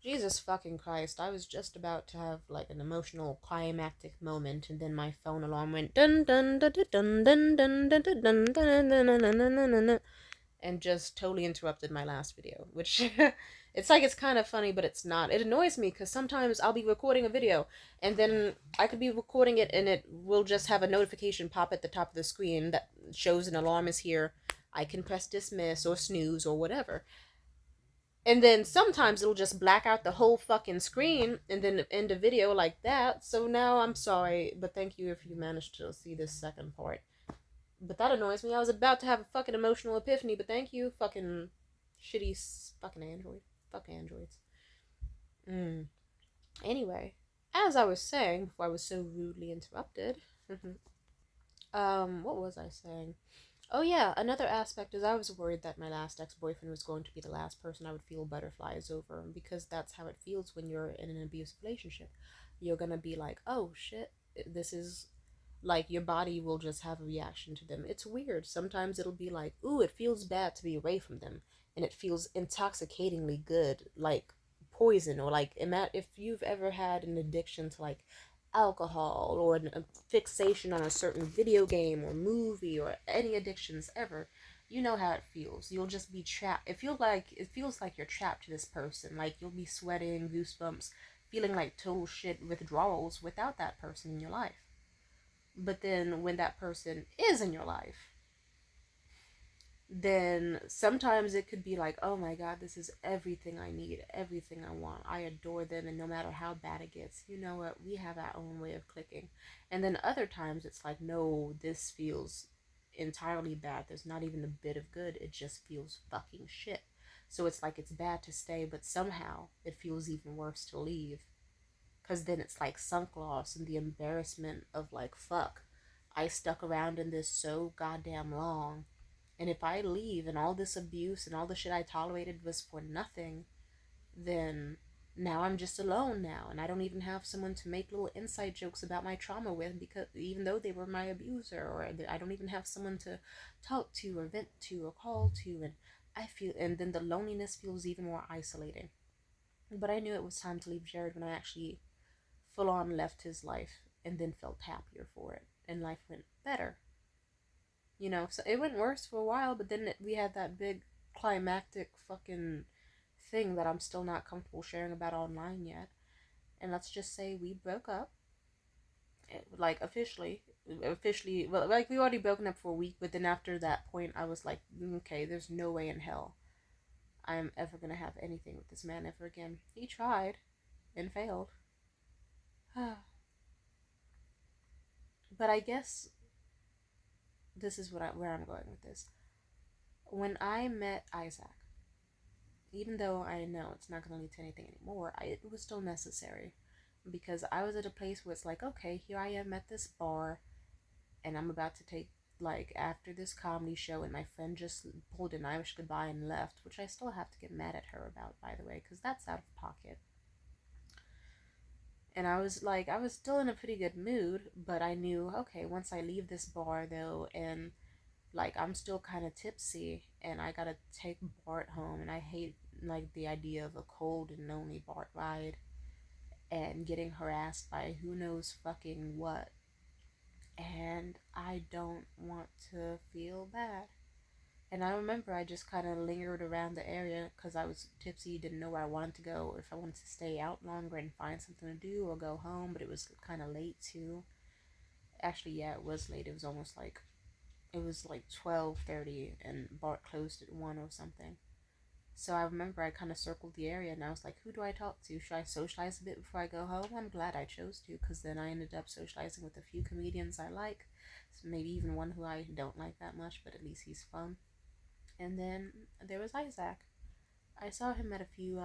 Jesus fucking Christ. I was just about to have like an emotional climactic moment and then my phone alarm went dun dun dun dun dun dun dun dun dun dun dun dun dun dun dun and just totally interrupted my last video, which it's like it's kind of funny, but it's not. It annoys me because sometimes I'll be recording a video and then I could be recording it and it will just have a notification pop at the top of the screen that shows an alarm is here. I can press dismiss or snooze or whatever. And then sometimes it'll just black out the whole fucking screen and then end the video like that. So now I'm sorry, but thank you if you managed to see this second part. But that annoys me. I was about to have a fucking emotional epiphany, but thank you, fucking shitty fucking Android. Fuck Androids. Mm. Anyway, as I was saying before I was so rudely interrupted, what was I saying? Oh yeah, another aspect is I was worried that my last ex-boyfriend was going to be the last person I would feel butterflies over, because that's how it feels when you're in an abusive relationship. You're gonna be like, oh shit, this is like your body will just have a reaction to them. It's weird. Sometimes it'll be like, ooh, it feels bad to be away from them, and it feels intoxicatingly good, like poison, or like if you've ever had an addiction to like alcohol or a fixation on a certain video game or movie or any addictions ever, you know how it feels. You'll just be trapped. It feels like you're trapped to this person. Like you'll be sweating, goosebumps, feeling like total shit withdrawals without that person in your life. But then when that person is in your life, then sometimes it could be like, oh my god, this is everything I need, everything I want. I adore them, and no matter how bad it gets, you know what? We have our own way of clicking. And then other times it's like, no, this feels entirely bad. There's not even a bit of good. It just feels fucking shit. So it's like it's bad to stay, but somehow it feels even worse to leave. Because then it's like sunk loss and the embarrassment of like, fuck, I stuck around in this so goddamn long. And if I leave and all this abuse and all the shit I tolerated was for nothing, then now I'm just alone now. And I don't even have someone to make little inside jokes about my trauma with, because even though they were my abuser, or I don't even have someone to talk to or vent to or call to. And then the loneliness feels even more isolating. But I knew it was time to leave Jared when I actually full on left his life and then felt happier for it. And life went better. So it went worse for a while, but then we had that big climactic fucking thing that I'm still not comfortable sharing about online yet. And let's just say we broke up, like officially. Well, like we already broken up for a week, but then after that point, I was like, okay, there's no way in hell I am ever gonna have anything with this man ever again. He tried and failed. But I guess this is where I'm going with this. When I met Isaac, even though I know it's not going to lead to anything anymore, it was still necessary, because I was at a place where it's like, okay, here I am at this bar, and I'm about to take, like, after this comedy show, and my friend just pulled an Irish goodbye and left, which I still have to get mad at her about, by the way, because that's out of pocket. And I was like, I was still in a pretty good mood, but I knew, okay, once I leave this bar, though, and like I'm still kind of tipsy and I gotta take Bart home, and I hate like the idea of a cold and lonely Bart ride and getting harassed by who knows fucking what, and I don't want to feel bad. And I remember I just kind of lingered around the area because I was tipsy, didn't know where I wanted to go, or if I wanted to stay out longer and find something to do or go home, but it was kind of late too. Actually, yeah, it was late. It was like 12:30 and Bart closed at 1 or something. So I remember I kind of circled the area and I was like, who do I talk to? Should I socialize a bit before I go home? I'm glad I chose to, because then I ended up socializing with a few comedians I like. So maybe even one who I don't like that much, but at least he's fun. And then there was Isaac. I saw him at a few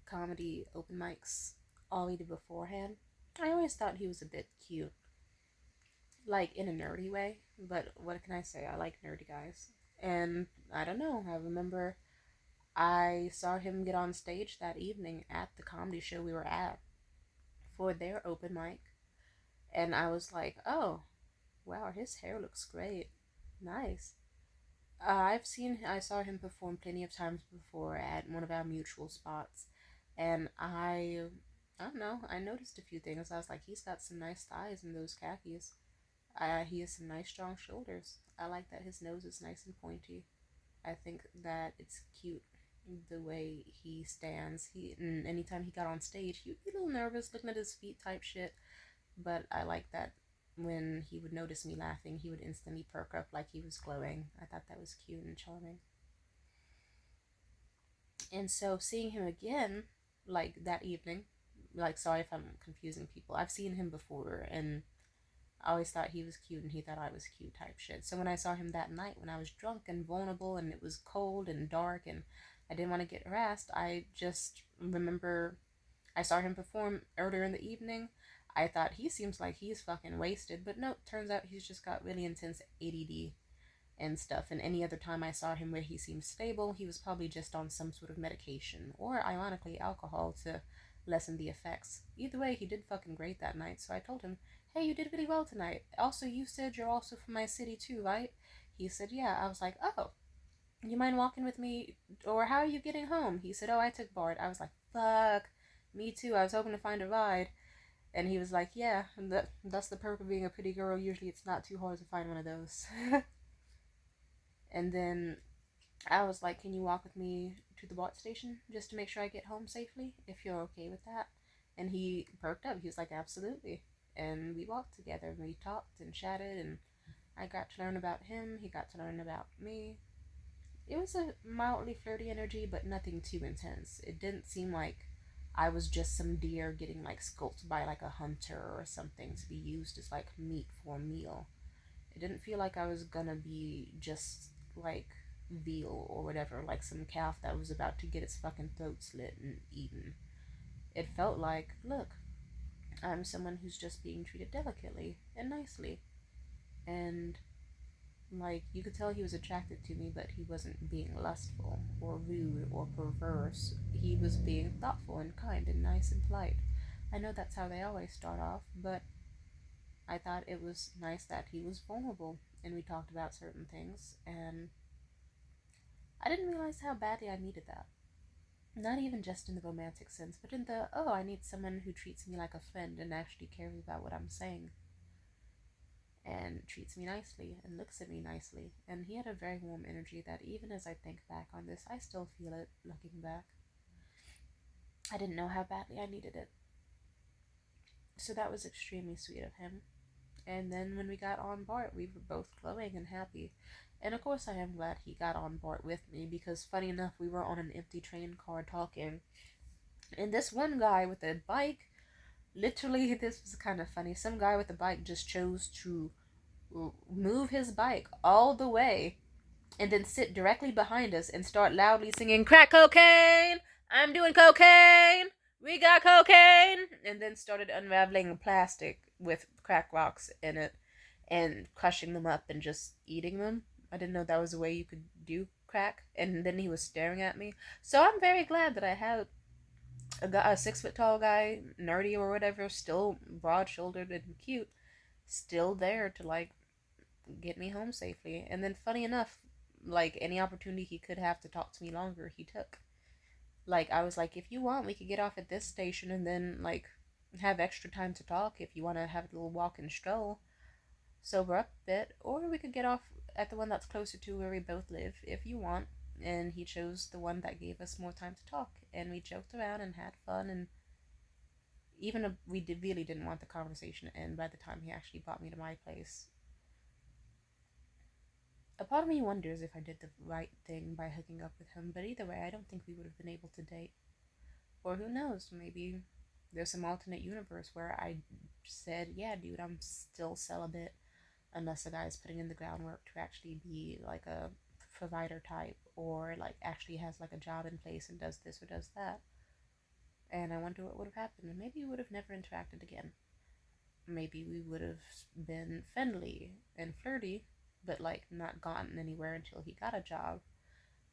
comedy open mics already beforehand. I always thought he was a bit cute, like in a nerdy way, but what can I say? I like nerdy guys. And I don't know, I remember I saw him get on stage that evening at the comedy show we were at for their open mic, and I was like, oh, wow, his hair looks great. Nice. I saw him perform plenty of times before at one of our mutual spots, and I don't know, I noticed a few things. I was like, he's got some nice thighs in those khakis. He has some nice strong shoulders. I like that his nose is nice and pointy. I think that it's cute the way he stands. And anytime he got on stage, he'd be a little nervous looking at his feet type shit. But I like that when he would notice me laughing, he would instantly perk up like he was glowing. I thought that was cute and charming. And so seeing him again, like that evening, like sorry if I'm confusing people. I've seen him before and I always thought he was cute and he thought I was cute type shit. So when I saw him that night when I was drunk and vulnerable and it was cold and dark and I didn't want to get harassed, I just remember I saw him perform earlier in the evening. I thought he seems like he's fucking wasted, but no, turns out he's just got really intense ADD and stuff. And any other time I saw him where he seemed stable, he was probably just on some sort of medication or, ironically, alcohol to lessen the effects. Either way, he did fucking great that night. So I told him, "Hey, you did really well tonight. Also, you said you're also from my city too, right?" He said, "Yeah." I was like, "Oh, you mind walking with me? Or how are you getting home?" He said, "Oh, I took BART." I was like, "Fuck, me too. I was hoping to find a ride." And he was like, "Yeah, that's the perk of being a pretty girl. Usually it's not too hard to find one of those." And then I was like, "Can you walk with me to the BART station just to make sure I get home safely, if you're okay with that?" And he perked up. He was like, "Absolutely." And we walked together and we talked and chatted, and I got to learn about him. He got to learn about me. It was a mildly flirty energy, but nothing too intense. It didn't seem like I was just some deer getting like sculpted by like a hunter or something to be used as like meat for a meal. It didn't feel like I was gonna be just like veal or whatever, like some calf that was about to get its fucking throat slit and eaten. It felt like, look, I'm someone who's just being treated delicately and nicely. And like, you could tell he was attracted to me, but he wasn't being lustful or rude or perverse. He was being thoughtful and kind and nice and polite. I know that's how they always start off, but I thought it was nice that he was vulnerable and we talked about certain things, and I didn't realize how badly I needed that. Not even just in the romantic sense, but in the, oh, I need someone who treats me like a friend and actually cares about what I'm saying and treats me nicely and looks at me nicely. And he had a very warm energy that even as I think back on this, I still feel it looking back. I didn't know how badly I needed it. So that was extremely sweet of him. And then when we got on board, we were both glowing and happy. And of course, I am glad he got on board with me because, funny enough, we were on an empty train car talking. And this one guy with a bike, literally, this was kind of funny. Some guy with a bike just chose to move his bike all the way and then sit directly behind us and start loudly singing crack cocaine, I'm doing cocaine, we got cocaine, and then started unraveling plastic with crack rocks in it and crushing them up and just eating them. I didn't know that was a way you could do crack. And then he was staring at me. So I'm very glad that I had a guy, a 6 foot tall guy, nerdy or whatever, still broad shouldered and cute, still there to like get me home safely. And then, funny enough, like any opportunity he could have to talk to me longer, he took. Like, I was like, if you want, we could get off at this station and then, like, have extra time to talk if you want to have a little walk and stroll, sober up a bit, or we could get off at the one that's closer to where we both live if you want. And he chose the one that gave us more time to talk, and we joked around and had fun. And even if we really didn't want the conversation to end by the time he actually brought me to my place, a part of me wonders if I did the right thing by hooking up with him, but either way, I don't think we would have been able to date. Or who knows, maybe there's some alternate universe where I said, yeah, dude, I'm still celibate unless a guy is putting in the groundwork to actually be like a provider type or like actually has like a job in place and does this or does that. And I wonder what would have happened. And maybe we would have never interacted again. Maybe we would have been friendly and flirty, but like not gotten anywhere until he got a job.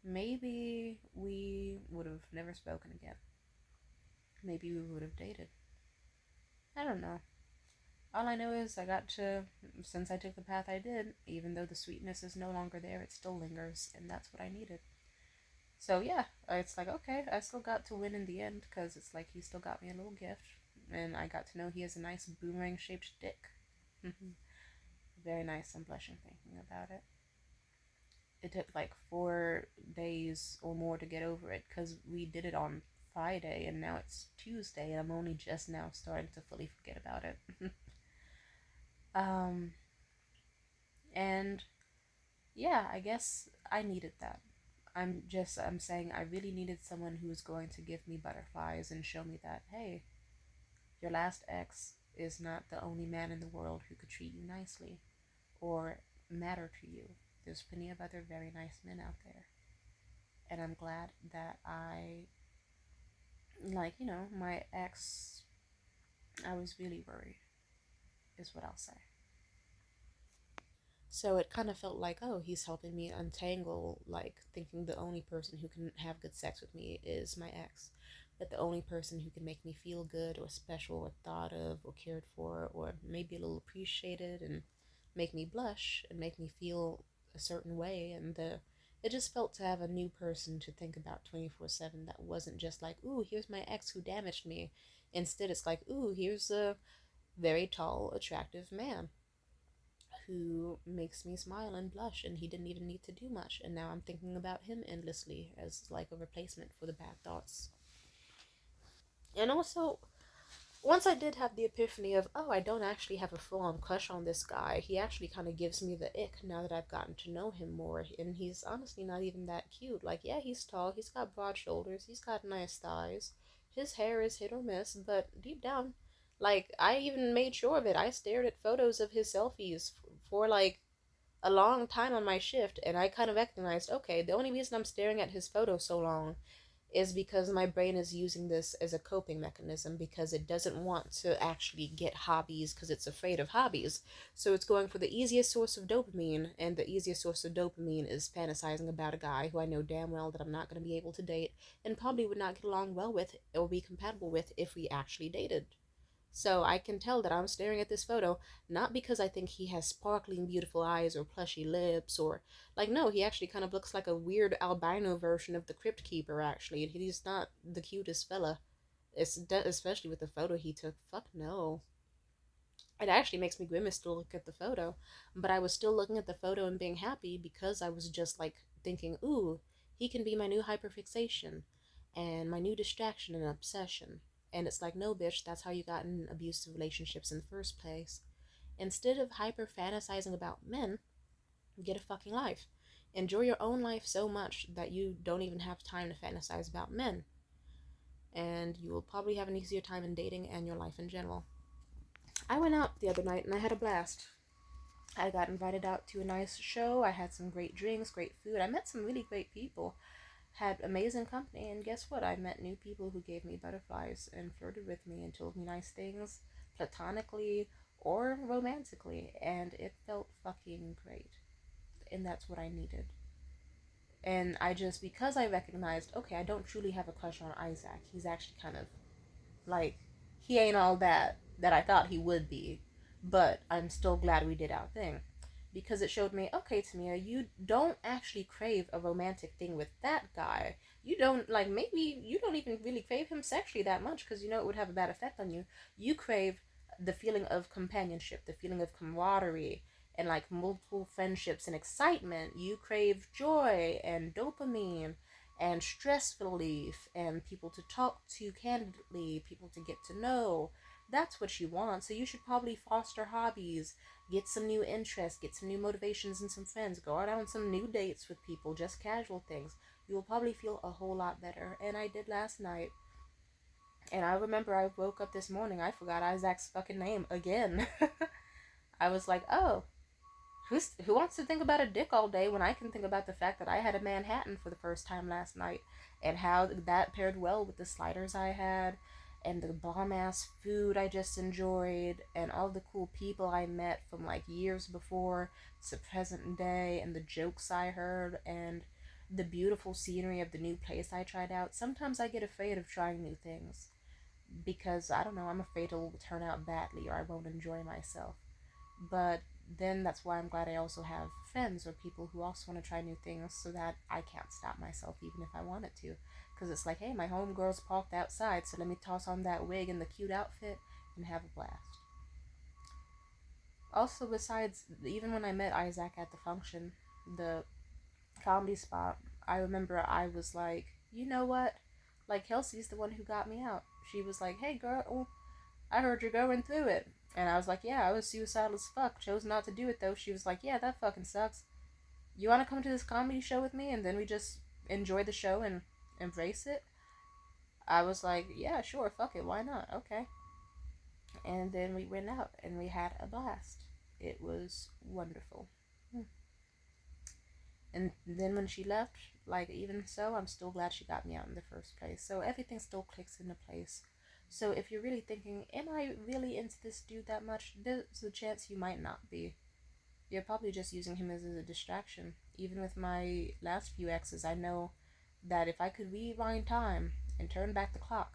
Maybe we would have never spoken again. Maybe we would have dated. I don't know. all I know is I got to, since I took the path I did, even though the sweetness is no longer there, it still lingers, and that's what I needed. So yeah, it's like, okay, I still got to win in the end, because it's like he still got me a little gift, and I got to know he has a nice boomerang shaped dick. Very nice. I'm blushing thinking about it. It took like 4 days or more to get over it because we did it on Friday and now it's Tuesday and I'm only just now starting to fully forget about it. um, and yeah, I guess I needed that. I'm saying I really needed someone who was going to give me butterflies and show me that, hey, your last ex is not the only man in the world who could treat you nicely or matter to you. There's plenty of other very nice men out there. And I'm glad that my ex, I was really worried, is what I'll say. So it kind of felt like, oh, he's helping me untangle, like thinking the only person who can have good sex with me is my ex. But the only person who can make me feel good or special or thought of or cared for or maybe a little appreciated and make me blush and make me feel a certain way. And it just felt to have a new person to think about 24/7 that wasn't just like, ooh, here's my ex who damaged me. Instead, it's like, ooh, here's a very tall, attractive man who makes me smile and blush, and he didn't even need to do much. And now I'm thinking about him endlessly as like a replacement for the bad thoughts. And also, once I did have the epiphany of, oh, I don't actually have a full on crush on this guy, he actually kind of gives me the ick now that I've gotten to know him more. And he's honestly not even that cute. Like, yeah, he's tall, he's got broad shoulders, he's got nice thighs. His hair is hit or miss, but deep down, like, I even made sure of it. I stared at photos of his selfies for like a long time on my shift, and I kind of recognized, okay, the only reason I'm staring at his photo so long is because my brain is using this as a coping mechanism because it doesn't want to actually get hobbies because it's afraid of hobbies. So it's going for the easiest source of dopamine, and the easiest source of dopamine is fantasizing about a guy who I know damn well that I'm not going to be able to date and probably would not get along well with or be compatible with if we actually dated. So I can tell that I'm staring at this photo not because I think he has sparkling beautiful eyes or plushy lips or like no, he actually kind of looks like a weird albino version of the Crypt Keeper actually. And he's not the cutest fella. Especially with the photo he took. Fuck no. It actually makes me grimace to look at the photo, but I was still looking at the photo and being happy because I was just like thinking, ooh, he can be my new hyperfixation and my new distraction and obsession. And it's like, no, bitch, that's how you got in abusive relationships in the first place. Instead of hyper fantasizing about men, get a fucking life. Enjoy your own life so much that you don't even have time to fantasize about men. And you will probably have an easier time in dating and your life in general. I went out the other night and I had a blast. I got invited out to a nice show. I had some great drinks, great food. I met some really great people, had amazing company, and guess what? I met new people who gave me butterflies and flirted with me and told me nice things, platonically or romantically, and it felt fucking great. And that's what I needed. And I just, because I recognized, okay, I don't truly have a crush on Isaac. He's actually kind of like, he ain't all that I thought he would be, but I'm still glad we did our thing. Because it showed me, okay, Tamia, you don't actually crave a romantic thing with that guy. You don't, like, maybe you don't even really crave him sexually that much because you know it would have a bad effect on you. You crave the feeling of companionship, the feeling of camaraderie, and like multiple friendships and excitement. You crave joy and dopamine and stress relief and people to talk to candidly, people to get to know. That's what you want. So you should probably foster hobbies, get some new interests, get some new motivations and some friends, go out on some new dates with people, just casual things. You will probably feel a whole lot better. And I did last night. And I remember I woke up this morning, I forgot Isaac's fucking name again. I was like, oh, who wants to think about a dick all day when I can think about the fact that I had a Manhattan for the first time last night and how that paired well with the sliders I had and the bomb ass food I just enjoyed and all the cool people I met from like years before to present day and the jokes I heard and the beautiful scenery of the new place I tried out. Sometimes I get afraid of trying new things, because I don't know, I'm afraid it'll turn out badly or I won't enjoy myself. But then that's why I'm glad I also have friends or people who also want to try new things so that I can't stop myself even if I wanted to. Because it's like, hey, my homegirl's parked outside, so let me toss on that wig and the cute outfit and have a blast. Also, besides, even when I met Isaac at the function, the comedy spot, I remember I was like, you know what? Like, Kelsey's the one who got me out. She was like, hey, girl, I heard you're going through it. And I was like, yeah, I was suicidal as fuck. Chose not to do it, though. She was like, yeah, that fucking sucks. You want to come to this comedy show with me? And then we just enjoy the show and embrace it? I was like, yeah, sure, fuck it, why not? Okay. And then we went out and we had a blast. It was wonderful. And then when she left, like, even so, I'm still glad she got me out in the first place. So everything still clicks into place. So if you're really thinking, am I really into this dude that much? There's a chance you might not be. You're probably just using him as a distraction. Even with my last few exes, I know that if I could rewind time and turn back the clock,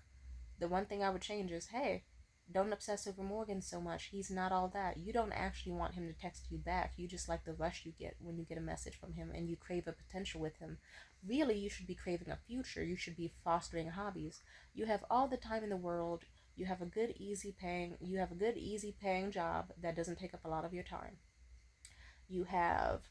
the one thing I would change is, hey, don't obsess over Morgan so much. He's not all that. You don't actually want him to text you back. You just like the rush you get when you get a message from him and you crave a potential with him. Really, you should be craving a future. You should be fostering hobbies. You have all the time in the world. You have a good easy paying job that doesn't take up a lot of your time. You have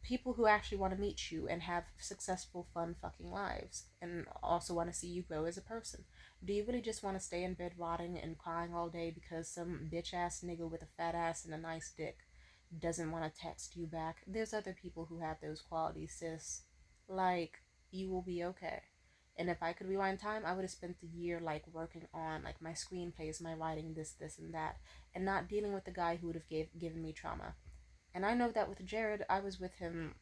people who actually want to meet you and have successful, fun fucking lives and also want to see you grow as a person. Do you really just want to stay in bed rotting and crying all day because some bitch ass nigga with a fat ass and a nice dick doesn't want to text you back? There's other people who have those qualities, sis. Like, you will be okay. And if I could rewind time, I would have spent the year like working on like my screenplays, my writing, this, and that, and not dealing with the guy who would have given me trauma. And I know that with Jared, I was with him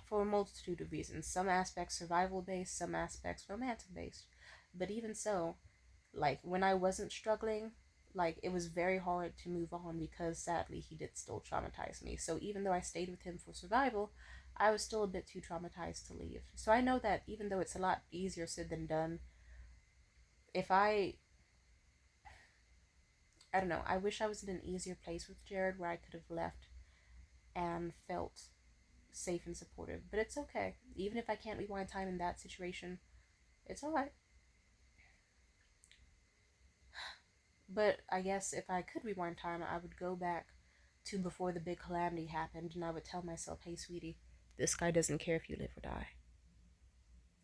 for a multitude of reasons. Some aspects survival based, some aspects romantic based. But even so, like when I wasn't struggling, like it was very hard to move on because sadly he did still traumatize me. So even though I stayed with him for survival, I was still a bit too traumatized to leave. So I know that even though it's a lot easier said than done, if I don't know, I wish I was in an easier place with Jared where I could have left and felt safe and supportive. But it's okay. Even if I can't rewind time in that situation, it's alright. But I guess if I could rewind time, I would go back to before the big calamity happened and I would tell myself, hey, sweetie, this guy doesn't care if you live or die.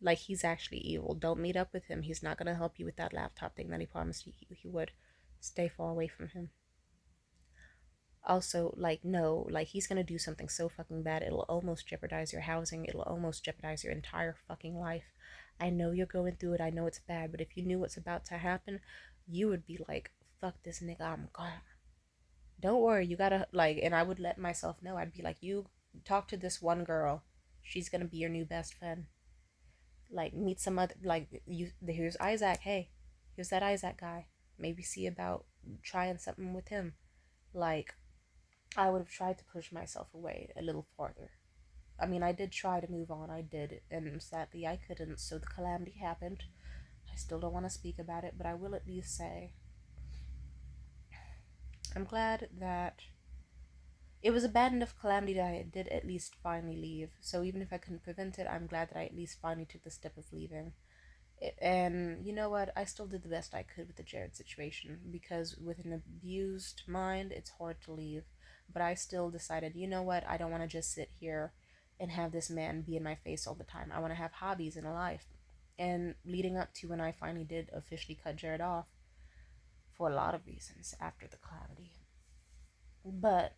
Like, he's actually evil. Don't meet up with him. He's not going to help you with that laptop thing that he promised you he would. Stay far away from him. Also, like, no, like, he's gonna do something so fucking bad, it'll almost jeopardize your housing, it'll almost jeopardize your entire fucking life. I know you're going through it, I know it's bad, but if you knew what's about to happen, you would be like, fuck this nigga, I'm gone. Don't worry, you gotta, like, and I would let myself know, I'd be like, you talk to this one girl, she's gonna be your new best friend. Like, meet some other, like, here's Isaac, hey, here's that Isaac guy. Maybe see about trying something with him. Like, I would have tried to push myself away a little farther. I mean, I did try to move on, I did, and sadly I couldn't, so the calamity happened. I still don't want to speak about it, but I will at least say I'm glad that it was a bad enough calamity that I did at least finally leave. So even if I couldn't prevent it, I'm glad that I at least finally took the step of leaving. And you know what? I still did the best I could with the Jared situation because with an abused mind, it's hard to leave. But I still decided, you know what? I don't want to just sit here and have this man be in my face all the time. I want to have hobbies and a life. And leading up to when I finally did officially cut Jared off for a lot of reasons after the calamity. But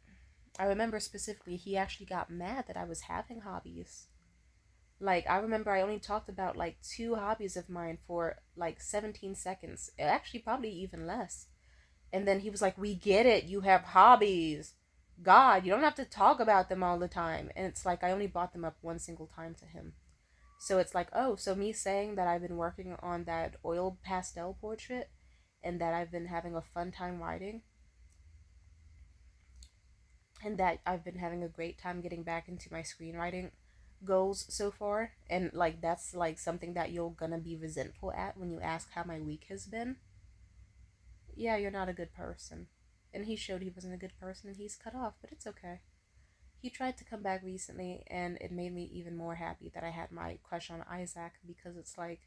I remember specifically, he actually got mad that I was having hobbies. Like, I remember I only talked about like two hobbies of mine for like 17 seconds. Actually, probably even less. And then he was like, we get it. You have hobbies. God, you don't have to talk about them all the time. And it's like, I only brought them up one single time to him. So it's like, oh, so me saying that I've been working on that oil pastel portrait and that I've been having a fun time writing and that I've been having a great time getting back into my screenwriting goals so far, and like that's like something that you're gonna be resentful at when you ask how my week has been. yeah, you're not a good person. And he showed he wasn't a good person and he's cut off, but it's okay. He tried to come back recently and it made me even more happy that I had my crush on Isaac because it's like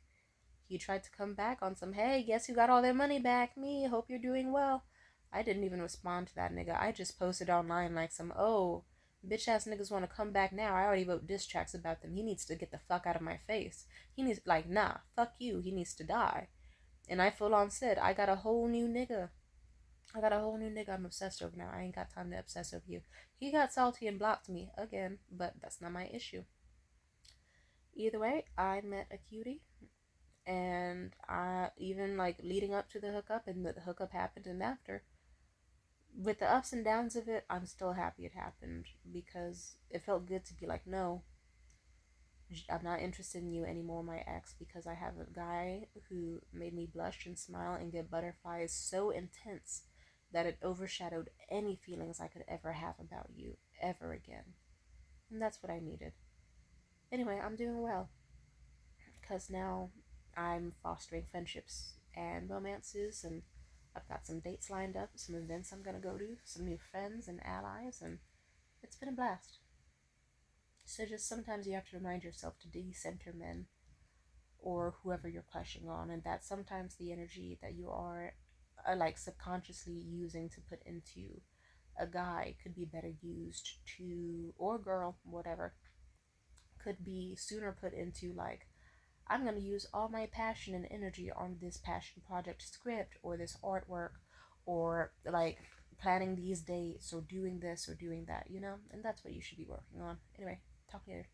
he tried to come back on some, hey, guess who got all their money back? Me, hope you're doing well. I didn't even respond to that nigga. I just posted online like some, oh, bitch ass niggas want to come back now. I already wrote diss tracks about them. He needs to get the fuck out of my face. He needs, like, nah, fuck you. He needs to die. And I full on said, I got a whole new nigga. I got a whole new nigga I'm obsessed over now. I ain't got time to obsess over you. He got salty and blocked me again, but that's not my issue. Either way, I met a cutie, and I even like leading up to the hookup, and the hookup happened, and after, with the ups and downs of it, I'm still happy it happened because it felt good to be like, no, I'm not interested in you anymore, my ex, because I have a guy who made me blush and smile and get butterflies so intense that it overshadowed any feelings I could ever have about you ever again. And that's what I needed. Anyway, I'm doing well because now I'm fostering friendships and romances, and I've got some dates lined up, some events I'm gonna go to, some new friends and allies, and it's been a blast. So just sometimes you have to remind yourself to de-center men or whoever you're crushing on, and that sometimes the energy that you are like subconsciously using to put into a guy could be better used to, or girl, whatever, could be sooner put into like, I'm going to use all my passion and energy on this passion project script or this artwork or like planning these dates or doing this or doing that, you know? And that's what you should be working on. Anyway, talk later.